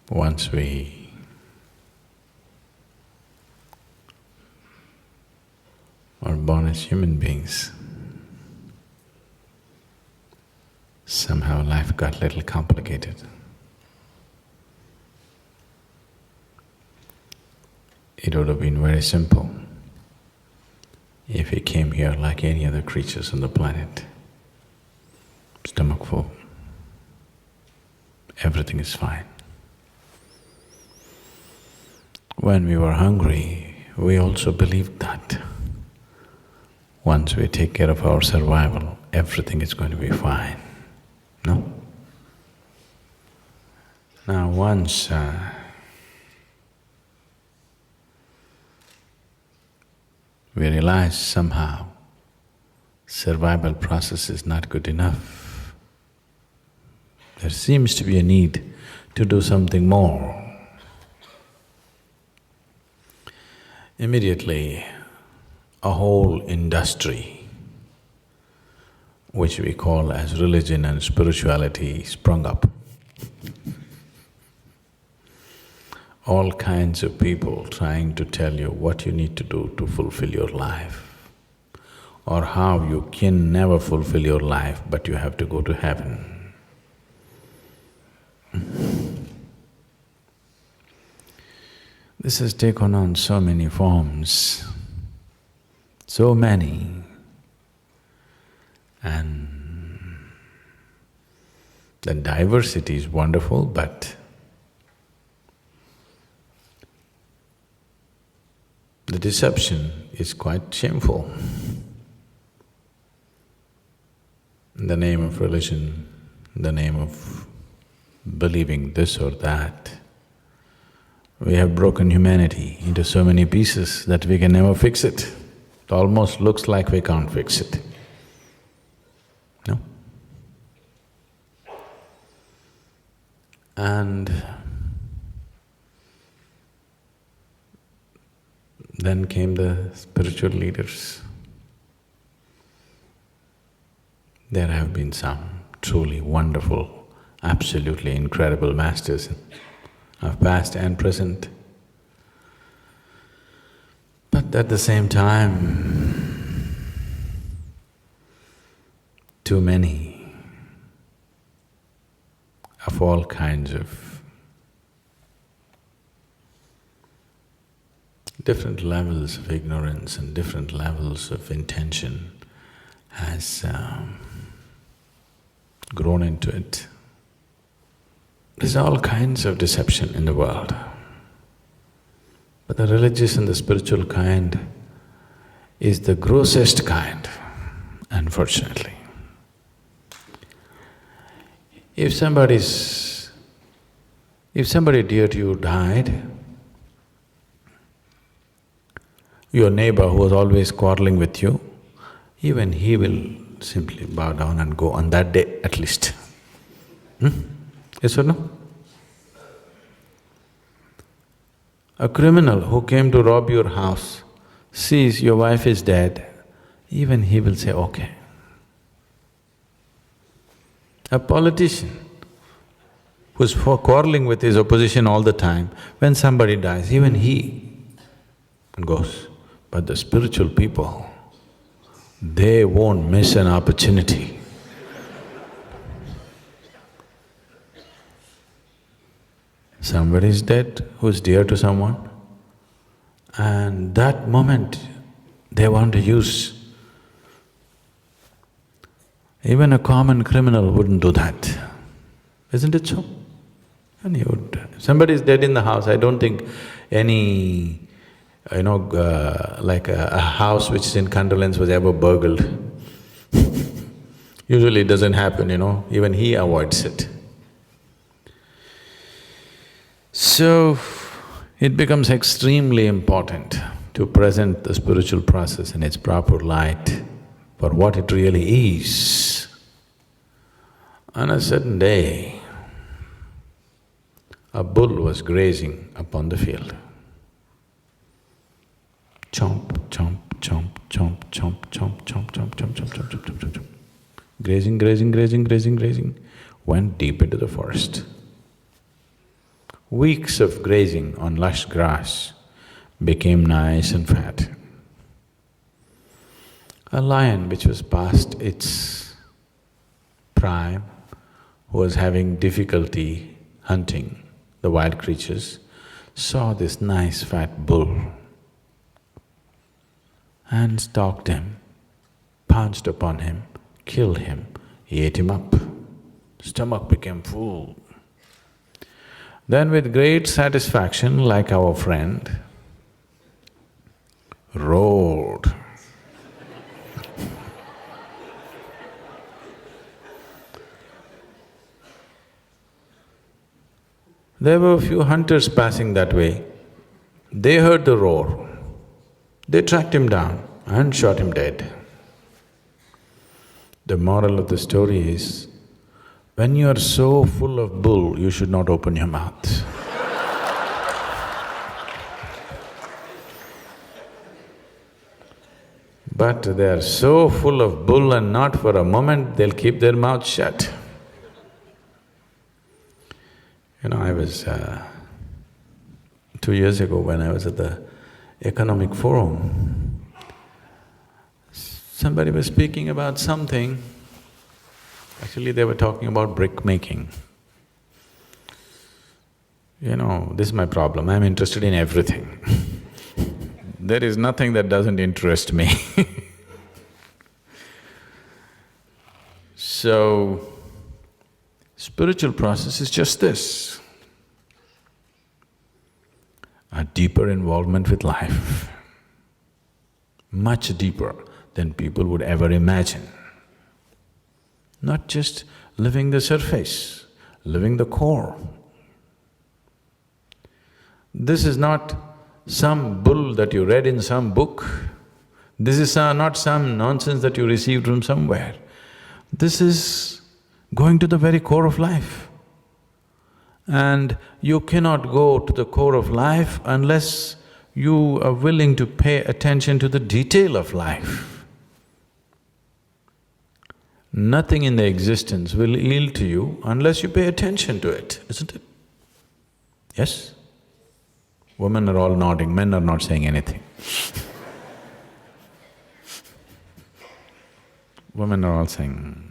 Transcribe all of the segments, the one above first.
Once we are born as human beings, somehow life got a little complicated. It would have been very simple if we came here like any other creatures on the planet. Stomach full, everything is fine. When we were hungry, we also believed that once we take care of our survival, everything is going to be fine. No? Now once we realize somehow survival process is not good enough, there seems to be a need to do something more. Immediately, a whole industry, which we call as religion and spirituality, sprung up. All kinds of people trying to tell you what you need to do to fulfill your life, or how you can never fulfill your life but you have to go to heaven. This has taken on so many forms, so many, and the diversity is wonderful, but the deception is quite shameful. In the name of religion, in the name of believing this or that, we have broken humanity into so many pieces that we can never fix it. It almost looks like we can't fix it. No? And then came the spiritual leaders. There have been some truly wonderful, absolutely incredible masters of past and present. But at the same time, too many of all kinds of different levels of ignorance and different levels of intention has grown into it. There's all kinds of deception in the world, but the religious and the spiritual kind is the grossest kind, unfortunately. If somebody dear to you died, your neighbor who was always quarreling with you, even he will simply bow down and go on that day at least. Yes or no? A criminal who came to rob your house sees your wife is dead, even he will say, okay. A politician who's quarreling with his opposition all the time, when somebody dies, even he goes. But the spiritual people, they won't miss an opportunity. Somebody is dead who's dear to someone, and that moment they want to use. Even a common criminal wouldn't do that, isn't it so? And he would… somebody is dead in the house, I don't think any, like a house which is in condolence was ever burgled. Usually it doesn't happen, even he avoids it. So, it becomes extremely important to present the spiritual process in its proper light for what it really is. On a certain day, a bull was grazing upon the field. Chomp, chomp, chomp, chomp, chomp, chomp, chomp, chomp, chomp, chomp, chomp, chomp, chomp, chomp. Grazing, grazing, grazing, grazing, grazing, went deep into the forest. weeks of grazing on lush grass, became nice and fat. A lion which was past its prime, who was having difficulty hunting the wild creatures, saw this nice fat bull and stalked him, pounced upon him, killed him, ate him up. Stomach became full. Then with great satisfaction, like our friend, roared. There were a few hunters passing that way. They heard the roar. They tracked him down and shot him dead. The moral of the story is, when you are so full of bull, you should not open your mouth. But they are so full of bull and not for a moment they'll keep their mouth shut. I was… 2 years ago when I was at the Economic Forum, somebody was speaking about something. Actually, they were talking about brick making. This is my problem, I'm interested in everything. There is nothing that doesn't interest me. So, spiritual process is just this, a deeper involvement with life, much deeper than people would ever imagine. Not just living the surface, living the core. This is not some bull that you read in some book. This is not some nonsense that you received from somewhere. This is going to the very core of life. And you cannot go to the core of life unless you are willing to pay attention to the detail of life. Nothing in the existence will yield to you unless you pay attention to it, isn't it? Yes? Women are all nodding, men are not saying anything. Women are all saying…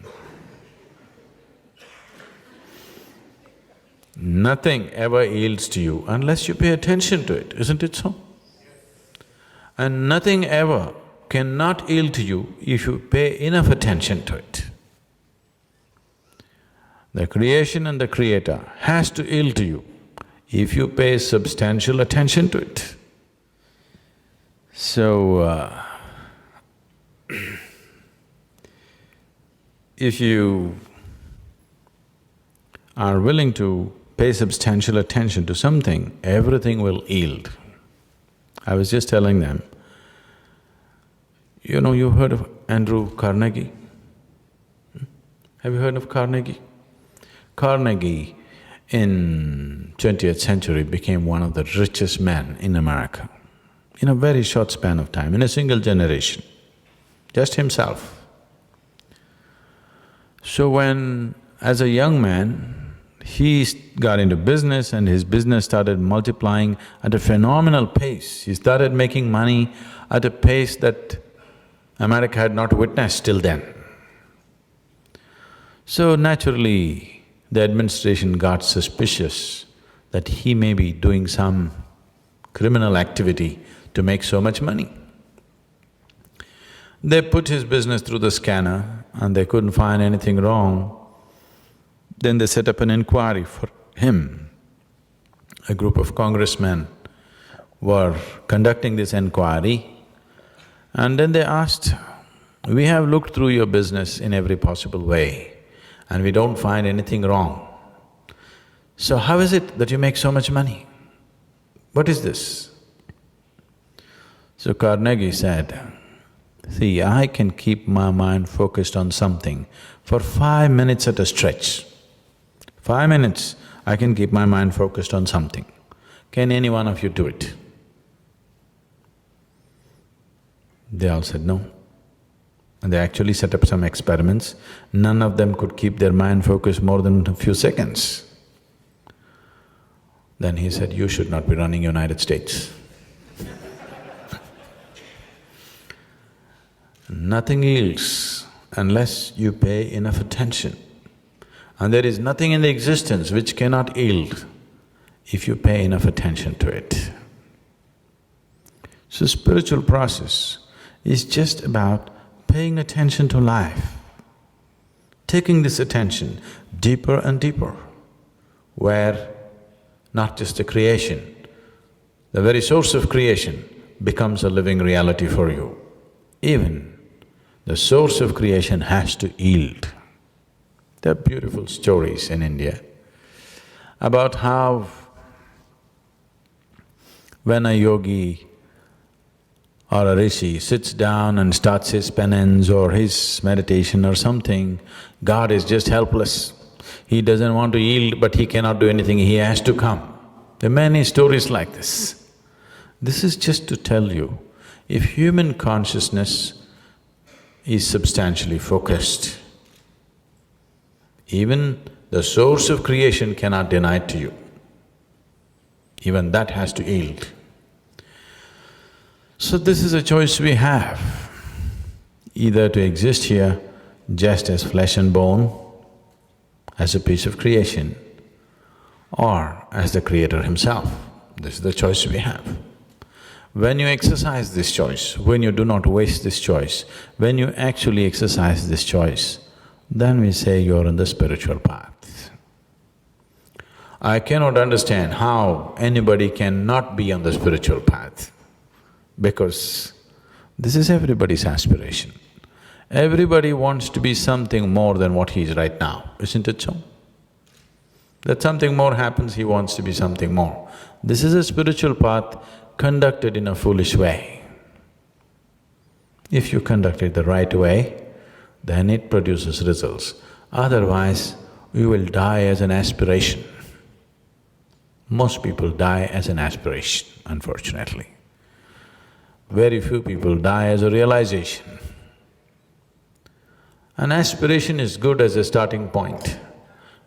Nothing ever yields to you unless you pay attention to it, isn't it so? And nothing ever cannot yield to you if you pay enough attention to it. The creation and the creator has to yield to you if you pay substantial attention to it. So, if you are willing to pay substantial attention to something, everything will yield. I was just telling them, you've heard of Andrew Carnegie? Have you heard of Carnegie? Carnegie in 20th century became one of the richest men in America, in a very short span of time, in a single generation, just himself. So when, as a young man, he got into business and his business started multiplying at a phenomenal pace. He started making money at a pace that America had not witnessed till then. So naturally, the administration got suspicious that he may be doing some criminal activity to make so much money. They put his business through the scanner and they couldn't find anything wrong. Then they set up an inquiry for him. A group of congressmen were conducting this inquiry, and then they asked, "We have looked through your business in every possible way and we don't find anything wrong. So how is it that you make so much money? What is this?" So Carnegie said, "See, I can keep my mind focused on something for 5 minutes at a stretch. 5 minutes, I can keep my mind focused on something. Can any one of you do it?" They all said no. And they actually set up some experiments. None of them could keep their mind focused more than a few seconds. Then he said, you should not be running United States. Nothing yields unless you pay enough attention. And there is nothing in the existence which cannot yield if you pay enough attention to it. So spiritual process is just about paying attention to life, taking this attention deeper and deeper, where not just the creation, the very source of creation becomes a living reality for you. Even the source of creation has to yield. There are beautiful stories in India about how when a yogi or a rishi sits down and starts his penance or his meditation or something, God is just helpless. He doesn't want to yield, but he cannot do anything, he has to come. There are many stories like this. This is just to tell you, if human consciousness is substantially focused, even the source of creation cannot deny it to you. Even that has to yield. So this is a choice we have, either to exist here just as flesh and bone, as a piece of creation, or as the Creator Himself. This is the choice we have. When you exercise this choice, when you do not waste this choice, when you actually exercise this choice, then we say you're on the spiritual path. I cannot understand how anybody can not be on the spiritual path, because this is everybody's aspiration. Everybody wants to be something more than what he is right now, isn't it so? That something more happens, he wants to be something more. This is a spiritual path conducted in a foolish way. If you conduct it the right way, then it produces results. Otherwise, you will die as an aspiration. Most people die as an aspiration, unfortunately. Very few people die as a realization. An aspiration is good as a starting point,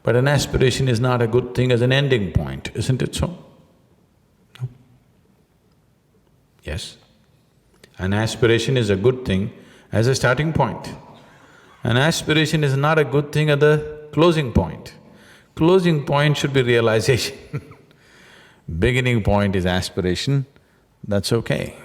but an aspiration is not a good thing as an ending point, isn't it so? No? Yes? An aspiration is a good thing as a starting point. An aspiration is not a good thing at the closing point. Closing point should be realization. Beginning point is aspiration, that's okay.